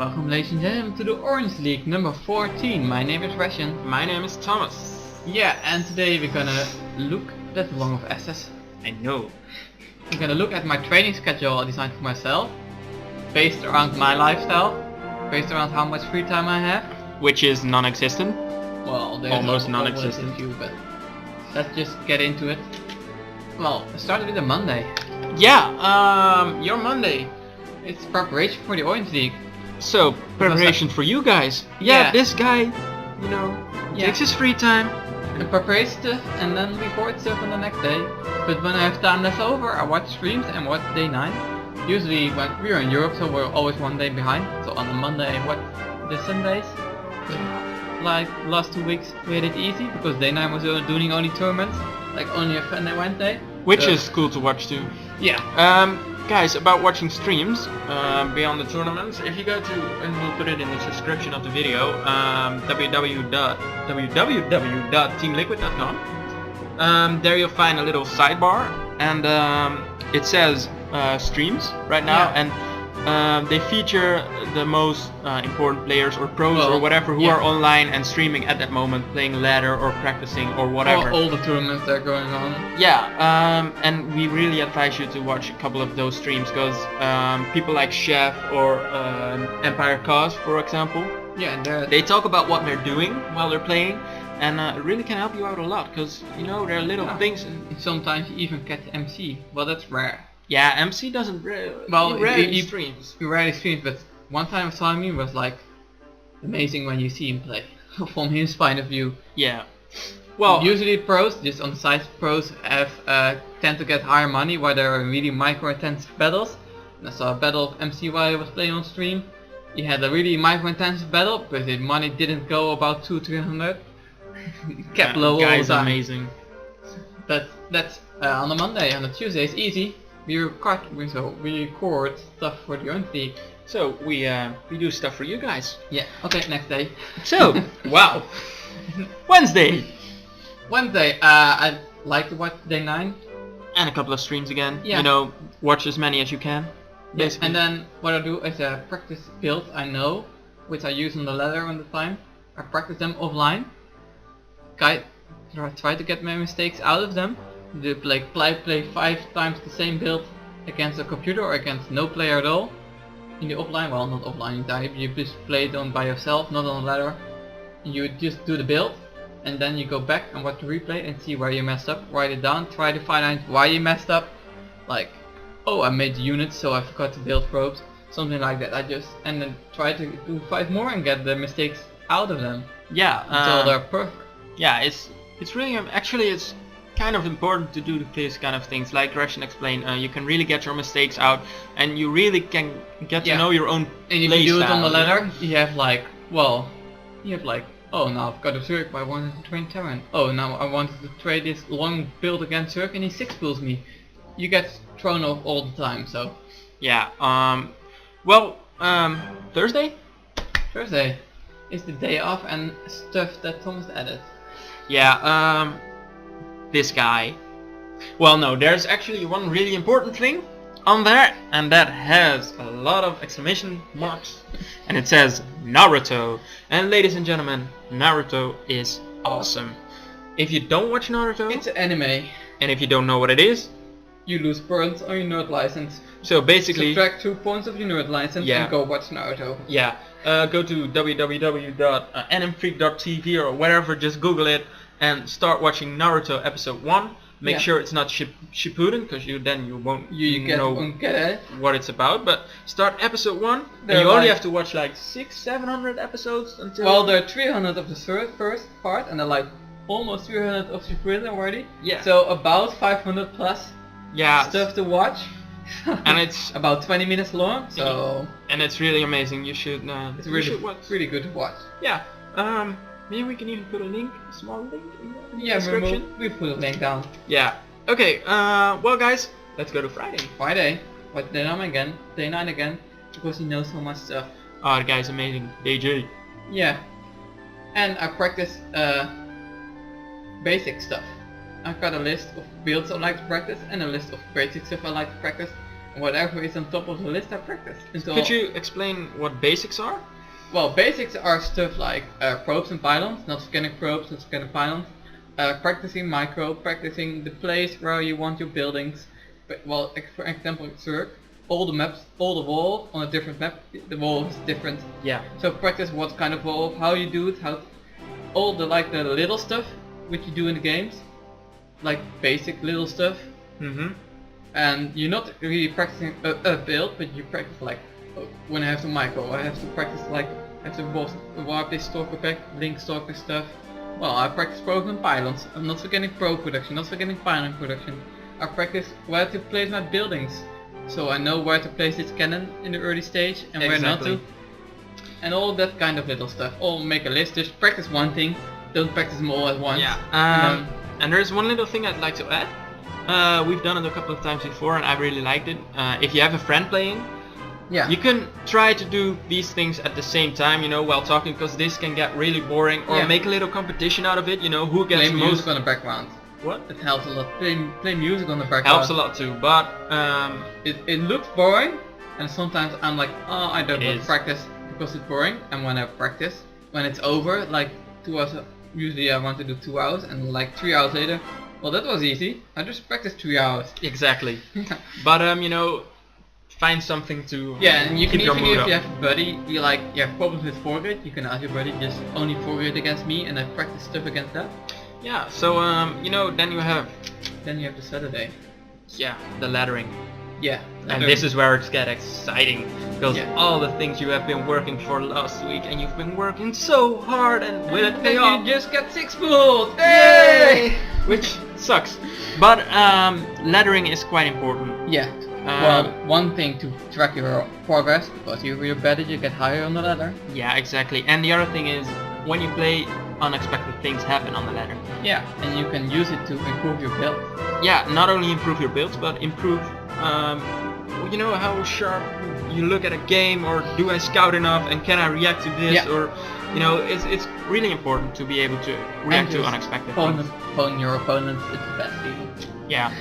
Welcome ladies and gentlemen to the Orange League number 14. My name is Ration. My name is Thomas. Yeah, and today we're gonna look at long of SS. I know. We're gonna look at my training schedule I designed for myself, based around my lifestyle, based around how much free time I have. Which is non-existent. Well, there's almost always non-existent. a few, but let's just get into it. Well, I started with a Monday. Yeah, your Monday. It's preparation for the Orange League. So, preparation for you guys. Yeah, this guy, takes his free time. And prepare stuff and then record stuff on the next day. But when I have time left over, I watch streams and watch day 9. Usually when we're in Europe, so we're always one day behind. So on the Monday I watch the Sundays. Like last 2 weeks we had it easy because day 9 was doing only tournaments, like only a Sunday Wednesday. Which is cool to watch too. Yeah. Guys, about watching streams beyond the tournaments, if you go to, and we'll put it in the description of the video, www.teamliquid.com. There you'll find a little sidebar, and it says streams right now, and they feature the most important players or pros or whatever who are online and streaming at that moment, playing ladder or practicing or whatever. All the tournaments that are going on. Yeah, and we really advise you to watch a couple of those streams because people like Chef or Empire Cause, for example, they talk about what they're doing while they're playing, and it really can help you out a lot because there are little things. And sometimes you even catch MC. Well, that's rare. Yeah, MC doesn't rarely streams. He rarely streams, but one time I saw him was like amazing when you see him play from his point of view. Yeah. Well, usually pros, just on site pros have tend to get higher money while they're in really micro-intensive battles. And I saw a battle of MC while I was playing on stream. He had a really micro-intensive battle, but his money didn't go about 200-300. Kept low all the time. Amazing. That's on a Monday. On a Tuesday it's easy. We record stuff for the Orange League. So we do stuff for you guys. Yeah. Okay. Next day. So wow. Wednesday. I like to watch day 9. And a couple of streams again. Yeah. Watch as many as you can. Basically. And then what I do is I practice builds I know, which I use on the ladder on the time. I practice them offline. Try to get my mistakes out of them. Do like play 5 times the same build against a computer or against no player at all. In the offline, well, not offline type, you just play it on by yourself, not on a ladder. You just do the build and then you go back and watch the replay and see where you messed up, write it down, try to find out why you messed up. Like, oh, I made units so I forgot to build probes, something like that. And then try to do 5 more and get the mistakes out of them. Yeah, until they're perfect. Yeah, it's really it's kind of important to do these kind of things. Like Ration explained, you can really get your mistakes out, and you really can get to know your own and if play you do style. It on the ladder, you have like, oh, now I've got a Zerg, but I wanted to train Terran. Oh, now I wanted to trade this long build against Zerg, and he 6-pulls me. You get thrown off all the time, so. Yeah. Thursday. Thursday is the day off and stuff that Thomas added. Yeah. This guy. Well, no, there's actually one really important thing on there, and that has a lot of exclamation marks, and it says Naruto. And ladies and gentlemen, Naruto is awesome. If you don't watch Naruto, it's an anime, and if you don't know what it is, you lose points on your nerd license. So basically, subtract 2 points of your nerd license and go watch Naruto. Yeah. Go to www.animefreak.tv or wherever, just Google it and start watching Naruto episode 1. Make sure it's not Shippuden, because you won't know what it's about. But start episode 1, and you only have to watch like 600-700 episodes until. Well, there are 300 of the first part, and there are like almost 300 of Shippuden already. Yeah. So about 500 plus. Yeah. Stuff to watch. And it's about 20 minutes long. So. And it's really amazing. You should. It's really good to watch. Yeah. Maybe we can even put a small link in the description. We put a link down. Yeah. Okay. Well, guys, let's go to Friday. But day 9 again, because he knows so much stuff. Oh, the guy's amazing. DJ. Yeah. And I practice basic stuff. I've got a list of builds I like to practice and a list of basic stuff I like to practice. whatever is on top of the list I practice. Until Could you explain what basics are? Well, basics are stuff like probes and pylons, not scanning probes, not scanning pylons. Practicing micro, practicing the place where you want your buildings. Well, for example, Zerg, all the maps, all the wall on a different map, the wall is different. Yeah. So practice what kind of wall, how you do it, all the the little stuff which you do in the games, like basic little stuff. Mm-hmm. And you're not really practicing a build, but you practice like when I have to micro, I have to practice like I have to warp this stalker pack, link stalker stuff. Well, I practice probes and pylons. I'm not forgetting probe production, not forgetting pylon production. I practice where to place my buildings, so I know where to place this cannon in the early stage and where not to. And all that kind of little stuff. All make a list, just practice one thing, don't practice them all at once. Yeah. And there's one little thing I'd like to add. We've done it a couple of times before and I really liked it. If you have a friend playing, yeah, you can try to do these things at the same time, you know, while talking, because this can get really boring. Or make a little competition out of it, you know, who gets play music on the background. What? It helps a lot. Play music on the background. Helps a lot too, but it looks boring, and sometimes I'm like, oh, I don't want to practice because it's boring. And when I practice, when it's over, like 2 hours, usually I want to do 2 hours, and like 3 hours later, well, that was easy. I just practiced 3 hours. Exactly. But you know, find something to and you can keep your even mood if up. you have a buddy, you have problems with forgate, you can ask your buddy just only forgate against me, and I practice stuff against that. Yeah. So you know, then you have the Saturday. Yeah, the laddering. Yeah. And this is where it gets exciting, because all the things you have been working for last week, and you've been working so hard, and will it pay off? You just got 6 pools! Yay! Which sucks. But laddering is quite important. Yeah. Well, one thing to track your progress, because you're better, you get higher on the ladder. Yeah, exactly. And the other thing is, when you play, unexpected things happen on the ladder. Yeah, and you can use it to improve your build. Yeah, not only improve your builds, but improve, you know, how sharp you look at a game, or do I scout enough, and can I react to this, or, you know, it's really important to be able to react to unexpected things. Phone your opponents, it's the best even. Yeah,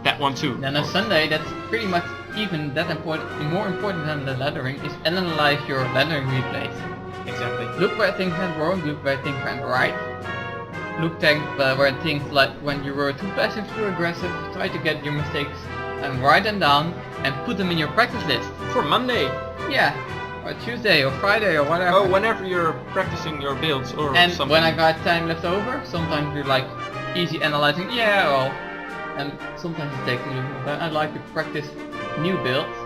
that one too. Then on Sunday, that's pretty much even that important, more important than the laddering, is analyze your laddering replays. Exactly. Look where things went wrong, look where things went right. Look where things like when you were too passive, too aggressive, try to get your mistakes and write them down and put them in your practice list. For Monday. Yeah, or Tuesday or Friday or whatever. Oh, whenever you're practicing your builds or and something. When I got time left over, sometimes you're like easy analyzing, and sometimes it takes a little bit. I like to practice new builds,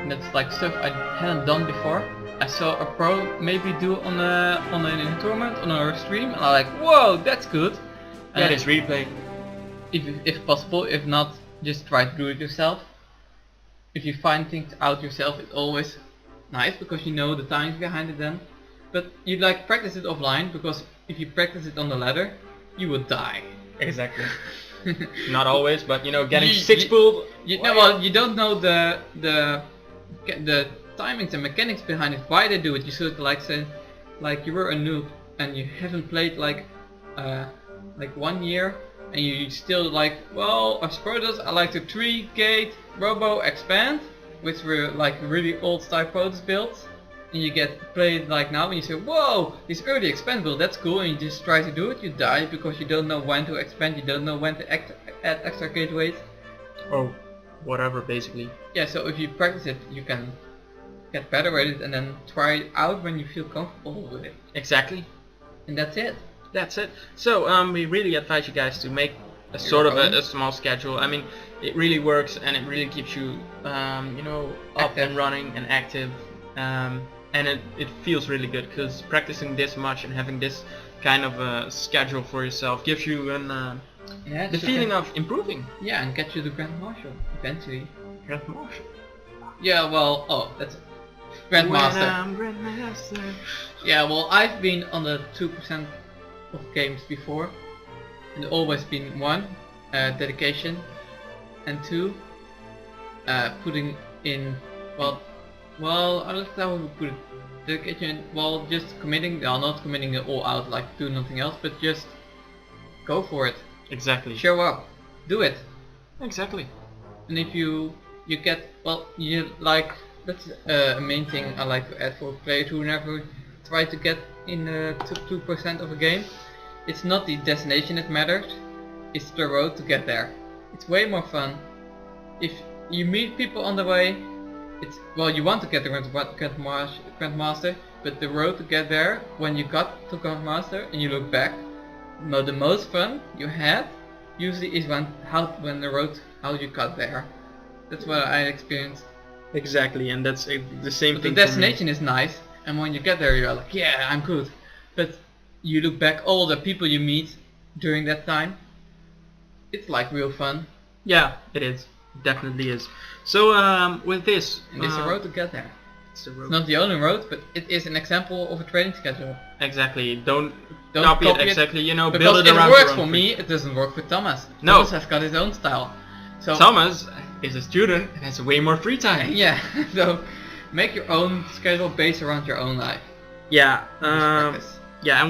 and that's like stuff I hadn't done before. I saw a pro maybe do on a tournament, on a stream, and I'm like, whoa, that's good. That is replay. If possible, if not, just try to do it yourself. If you find things out yourself, it's always nice because you know the times behind it then. But you like practice it offline, because if you practice it on the ladder, you will die. Exactly. Not always, but you know, getting 6 pool. You don't know the timings and mechanics behind it, why they do it. You should say, like you were a noob and you haven't played like 1 year, and you still like, well, as Protoss I like to 3 gate robo expand, which were like really old style Protoss builds, and you get played like now and you say, whoa, this early expand build, that's cool, and you just try to do it, you die because you don't know when to expand, you don't know when to add extra gateways. Oh, whatever, basically. Yeah, so if you practice it, you can get better at it and then try it out when you feel comfortable with it. Exactly. And that's it. That's it. So we really advise you guys to make a sort of a small schedule. I mean, it really works and it really keeps you, you know, up and running and active. And it feels really good, because practicing this much and having this kind of a schedule for yourself gives you the feeling of improving. Yeah, and get you the Grand Marshal eventually. Grand Marshal. Yeah, well, that's Grandmaster. Grandmaster. Yeah, well, I've been on the 2% of games before, and always been 1, dedication, and 2, putting in, well, I don't know how to put it. Dedication, well, just committing, not committing it all out, like do nothing else, but just go for it. Exactly. Show up. Do it. Exactly. And if you you get, well, you like, that's a main thing I like to add for players who never try to get in the top 2% of a game. It's not the destination that matters, it's the road to get there. It's way more fun. If you meet people on the way, it's, well, you want to get the Grandmaster, but the road to get there, when you got to Grandmaster and you look back, no, the most fun you had usually is when the road, how you got there. That's what I experienced. Exactly, and that's the same But thing. the destination is nice, and when you get there you're like, yeah, I'm good. But you look back, all the people you meet during that time, it's like real fun. Yeah, it is. It definitely is. So with this, And it's a road to get there. It's a road. It's not the only road, but it is an example of a training schedule. Exactly. Don't Copy copy it exactly. You know, Because build it it around works your own for thing. me, it doesn't work for Thomas. No. Thomas has got his own style. So Thomas is a student and has way more free time. yeah, so make your own schedule based around your own life. Yeah. Just practice. Yeah. And